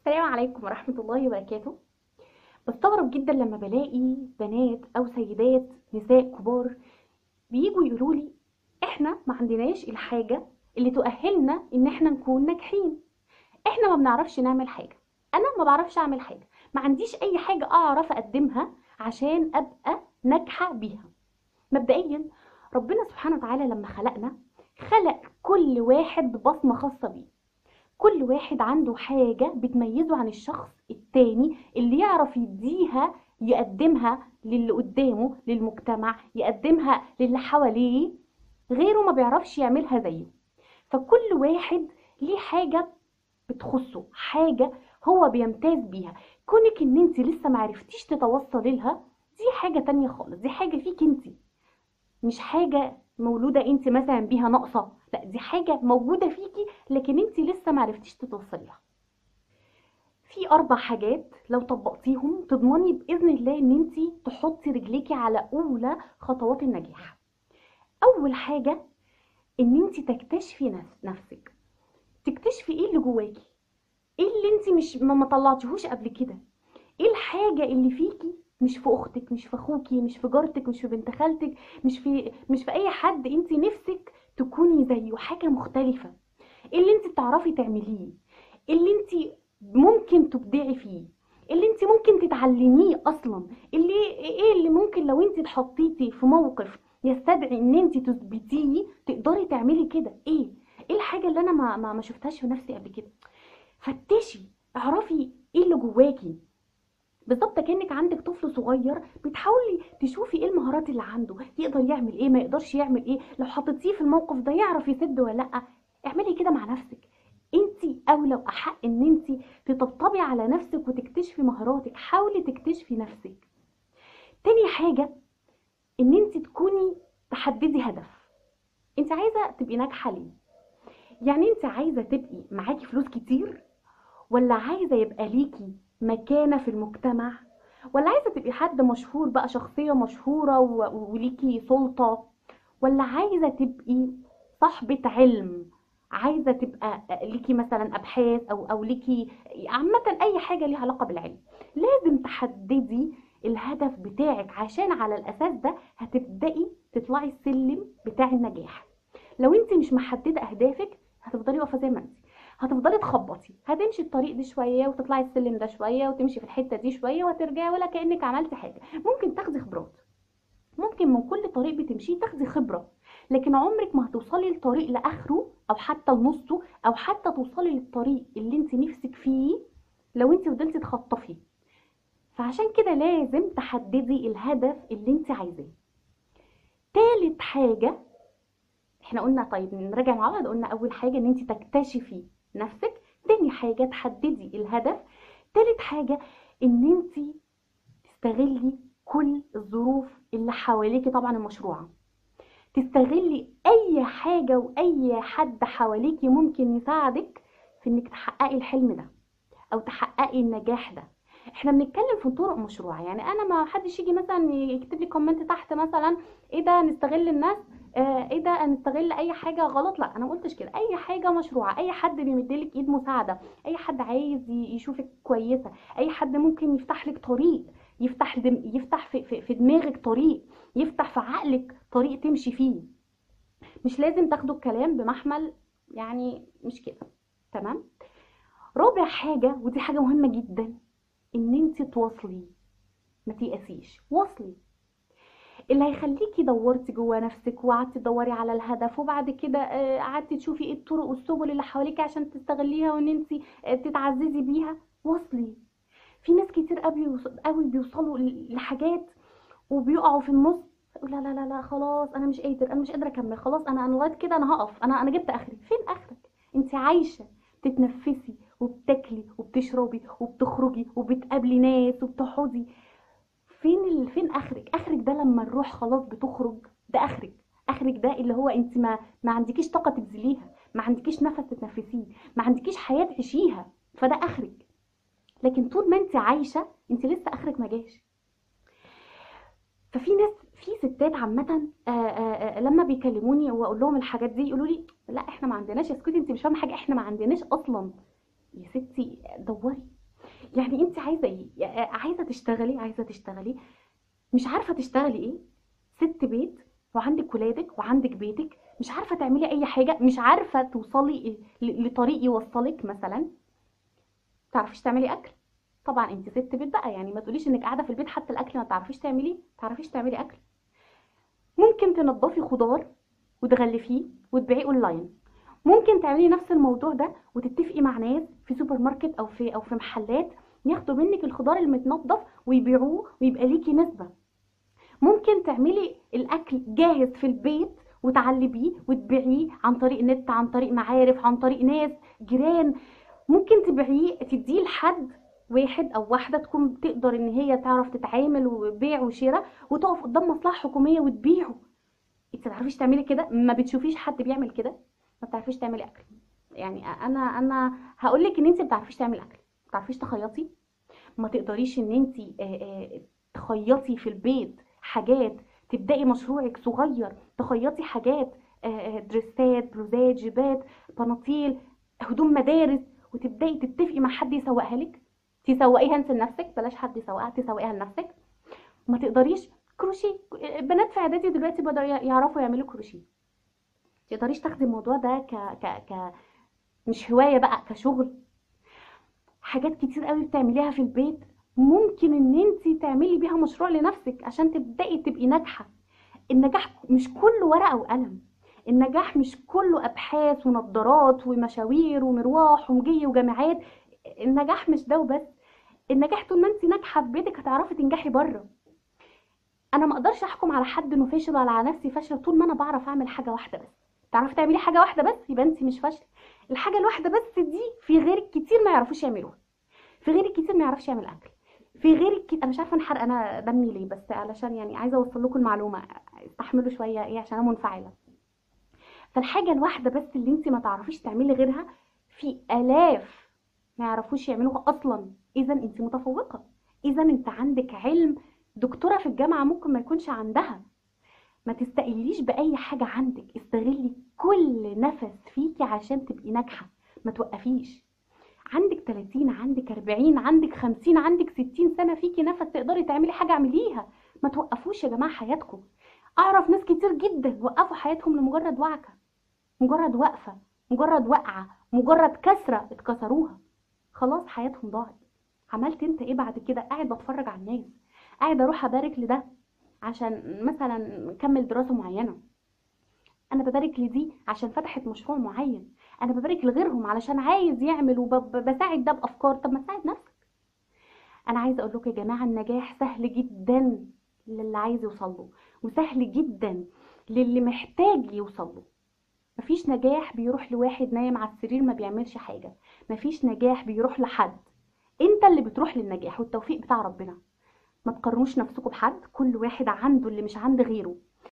السلام عليكم ورحمة الله وبركاته. بستغرب جدا لما بلاقي بنات أو سيدات نساء كبار بييجوا يقولوا لي احنا ما عندناش الحاجة اللي تؤهلنا ان احنا نكون ناجحين. احنا ما بنعرفش نعمل حاجة. انا ما بعرفش اعمل حاجة، ما عنديش اي حاجة اعرف اقدمها عشان ابقى ناجحة بيها. مبدئيا ربنا سبحانه وتعالى لما خلقنا خلق كل واحد ببصمة خاصة بيه. كل واحد عنده حاجة بتميزه عن الشخص التاني اللي يعرف يديها، يقدمها للي قدامه، للمجتمع، يقدمها للي حواليه. غيره ما بيعرفش يعملها زيه. فكل واحد ليه حاجة بتخصه، حاجة هو بيمتاز بيها. كونك ان انت لسه معرفتيش تتوصلي لها، دي حاجة تانية خالص، دي حاجة فيك انت، مش حاجة مولودة انت مثلا بيها ناقصة، لا دي حاجة موجودة فيكي لكن انت لسه معرفتيش توصليها. في 4 حاجات لو طبقتيهم تضمني بإذن الله ان انت تحطي رجليكي على أولى خطوات النجاح. أول حاجة ان انت تكتشفي نفسك، تكتشفي ايه اللي جواكي، ايه اللي انت مش ما طلعتيهوش قبل كده، ايه الحاجة اللي فيكي مش في اختك، مش في اخوكي، مش في جارتك، مش في بنت خالتك، مش في اي حد انت نفسك تكوني زيه، حاجة مختلفة. ايه اللي انت بتعرفي تعمليه، ايه اللي انت ممكن تبدعي فيه، ايه اللي انت ممكن تتعلميه اصلا، ايه اللي ممكن لو انت اتحطيتي في موقف يستدعي ان انت تثبتيه تقدري تعملي كده. ايه الحاجة اللي انا ما شفتهاش في نفسي قبل كده. فتشي، اعرفي ايه اللي جواكي. بالظبط كأنك عندك طفل صغير بتحاولي تشوفي ايه المهارات اللي عنده، يقدر يعمل ايه، ما يقدرش يعمل ايه، لو حطيتيه في الموقف ده يعرف يسد ولا لا. اعملي كده مع نفسك. انت اولى واحق ان انت تطبطبي على نفسك وتكتشفي مهاراتك، حاولي تكتشفي نفسك. تاني حاجة ان انت تكوني تحددي هدف. انت عايزة تبقي ناجحة ليه؟ يعني انت عايزة تبقي معاكي فلوس كتير، ولا عايزة يبقى ليكي مكانة في المجتمع، ولا عايزة تبقي حد مشهور بقى، شخصية مشهورة وليكي سلطة، ولا عايزة تبقي صاحبة علم، عايزة تبقى ليكي مثلا أبحاث أو ليكي عامة أي حاجة ليها علاقة بالعلم. لازم تحددي الهدف بتاعك عشان على الأساس ده هتبدأي تطلعي السلم بتاع النجاح. لو انت مش محددة أهدافك هتفضلي واقفة زي ما انت، هتفضلي تخبطي، هتمشي الطريق دي شويه وتطلعي السلم ده شويه وتمشي في الحته دي شويه وهترجعي ولا كانك عملتي حاجه. ممكن تاخدي خبرات، ممكن من كل طريق بتمشيه تاخدي خبره، لكن عمرك ما هتوصلي الطريق لاخره او حتى لنصه او حتى توصلي للطريق اللي انت نفسك فيه لو انت فضلتي تخطفي. فعشان كده لازم تحددي الهدف اللي انت عايزاه. تالت حاجه، احنا قلنا طيب نراجع مع بعض، قلنا اول حاجه ان انت تكتشفي نفسك، تاني حاجه تحددي الهدف، تالت حاجه ان انت تستغلي كل الظروف اللي حواليكي طبعا المشروعه، تستغلي اي حاجه واي حد حواليكي ممكن يساعدك في انك تحققي الحلم ده او تحققي النجاح ده. احنا بنتكلم في طرق مشروعه، يعني انا ما حدش يجي مثلا يكتب لي كومنت تحت مثلا ايه ده نستغل الناس، ايه ده نستغل اي حاجه غلط. لا انا ما قلتش كده، اي حاجه مشروعه، اي حد بيمدلك ايد مساعده، اي حد عايز يشوفك كويسه، اي حد ممكن يفتح لك طريق، يفتح في دماغك طريق، يفتح في عقلك طريق تمشي فيه. مش لازم تاخدوا الكلام بمحمل، يعني مش كده. تمام. رابع حاجة ودي حاجة مهمة جدا، ان انت تواصلي، ما تيأسيش، واصلي. اللي هيخليكي دورتي جوه نفسك وقعدتي تدوري على الهدف وبعد كده قعدتي تشوفي ايه الطرق والسبل اللي حواليكي عشان تستغليها وان انت تتعززي بيها، واصلي. في ناس كتير قوي قوي بيوصلوا لحاجات وبيقعوا في النص، لا لا لا لا خلاص انا مش قادر، انا مش قادره اكمل، خلاص انا لغايه كده انا هقف، انا جبت اخري. فين اخرك؟ انت عايشه تتنفسي وبتاكلي وبتشربي وبتخرجي وبتقابلي ناس وبتقعدي. فين اخرك؟ اخرك ده لما الروح خلاص بتخرج، ده اخرك. اخرك ده اللي هو انت ما عندكيش طاقه تبذليها، ما عندكيش نفس تتنفسيه، ما عندكيش حياه تعيشيها، فده اخرك. لكن طول ما انت عايشه انت لسه اخرك ما جاش. ففي ناس، في ستات عامة لما بيكلموني واقول لهم الحاجات دي يقولوا لي لا احنا ما عندناش، اسكتي انت مش فاهمه حاجه، احنا ما عندناش اصلا. يا ستي دوري. يعني انت عايزه ايه؟ عايزه تشتغلي مش عارفه تشتغلي ايه؟ ست بيت وعندك ولادك وعندك بيتك، مش عارفه تعملي اي حاجه، مش عارفه توصلي لطريق يوصلك مثلا. تعرفيش تعملي اكل؟ طبعا انت ست بيت بقى، يعني ما تقوليش انك قاعده في البيت حتى الاكل ما تعرفيش تعملي اكل. ممكن تنضفي خضار وتغلفيه وتبيعيه اونلاين. ممكن تعملي نفس الموضوع ده وتتفقي مع ناس في سوبر ماركت او في محلات، ياخدوا منك الخضار المتنضف ويبيعوه ويبقى ليكي نسبة. ممكن تعملي الاكل جاهز في البيت وتعلبيه وتبيعيه عن طريق نت، عن طريق معارف، عن طريق ناس جيران. ممكن تبيعيه تديه لحد واحد او واحده تكون تقدر ان هي تعرف تتعامل وبيع وشراء، وتقف قدام مصلحه حكوميه وتبيعه. انت ما تعرفيش تعملي كده؟ ما بتشوفيش حد بيعمل كده؟ ما بتعرفيش تعملي اكل؟ يعني انا هقول لك ان انت ما بتعرفيش تعملي اكل، ما بتعرفيش تخيطي، ما تقدريش ان انت تخيطي في البيت حاجات، تبداي مشروعك صغير تخيطي حاجات، دريسات، بلوزات، جيبات، بناطيل، هدوم مدارس، وتبداي تتفقي مع حد يسوقها لك، تسوقيها انت لنفسك، بلاش حد يسوقها، تسوقيها لنفسك. ما تقدريش كروشيه؟ بنات في اعدادي دلوقتي بدأوا يعرفوا يعملوا كروشيه. تقدريش تاخدي الموضوع ده مش هواية بقى، كشغل؟ حاجات كتير قوي بتعمليها في البيت ممكن ان انت تعملي بيها مشروع لنفسك عشان تبدأي تبقي ناجحة. النجاح مش كله ورقة وقلم، النجاح مش كله ابحاث ونظارات ومشاوير ومروح ومجي وجامعات. النجاح مش ده وبس. النجاح طول ما انت ناجحة في بيتك هتعرفي تنجحي بره. انا ما اقدرش احكم على حد انه فاشل ولا على نفسي فاشله طول ما انا بعرف اعمل حاجه واحده بس. تعرفي تعملي حاجه واحده بس يبقى انت مش فاشله. الحاجه الواحده بس دي في غيرك كتير ما يعرفوش يعملوها، في غيرك كتير ما يعرفش يعمل اكل، في غيرك انا مش عارفه انحرق انا دمي ليه، بس علشان يعني عايزه اوصل لكم المعلومه، استحملوا شويه ايه عشان انا منفعله. فالحاجه الواحده بس اللي انت ما تعرفيش تعملي غيرها في الاف ما يعرفوش يعملوها اصلا. اذا انت متفوقه، اذا انت عندك علم دكتوره في الجامعه ممكن ما يكونش عندها. ما تستقليش بأي حاجة عندك، استغلي كل نفس فيكي عشان تبقي ناجحة. ما توقفيش. عندك 30، عندك 40، عندك 50، عندك 60 سنة، فيكي نفس تقدري تعملي حاجة اعمليها. ما توقفوش يا جماعة حياتكم. أعرف ناس كتير جدا وقفوا حياتهم لمجرد وعكة، مجرد وقفة، مجرد وقعة، مجرد كسرة اتكسروها، خلاص حياتهم ضاعت. عملت انت ايه بعد كده؟ قاعد بتفرج على الناس، قاعد اروح ابارك لده عشان مثلا كمل دراسة معينة، انا ببارك لدي عشان فتحت مشروع معين، انا ببارك لغيرهم علشان عايز يعمل وبساعد ده بافكار. طب ما تساعد نفسك. انا عايزه اقول لكم يا جماعه النجاح سهل جدا للي عايز يوصل له، وسهل جدا للي محتاج يوصل له. مفيش نجاح بيروح لواحد نايم على السرير ما بيعملش حاجه، مفيش نجاح بيروح لحد، انت اللي بتروح للنجاح، والتوفيق بتاع ربنا. ما تقارنوش نفسكم بحد، كل واحد عنده اللي مش عند غيره.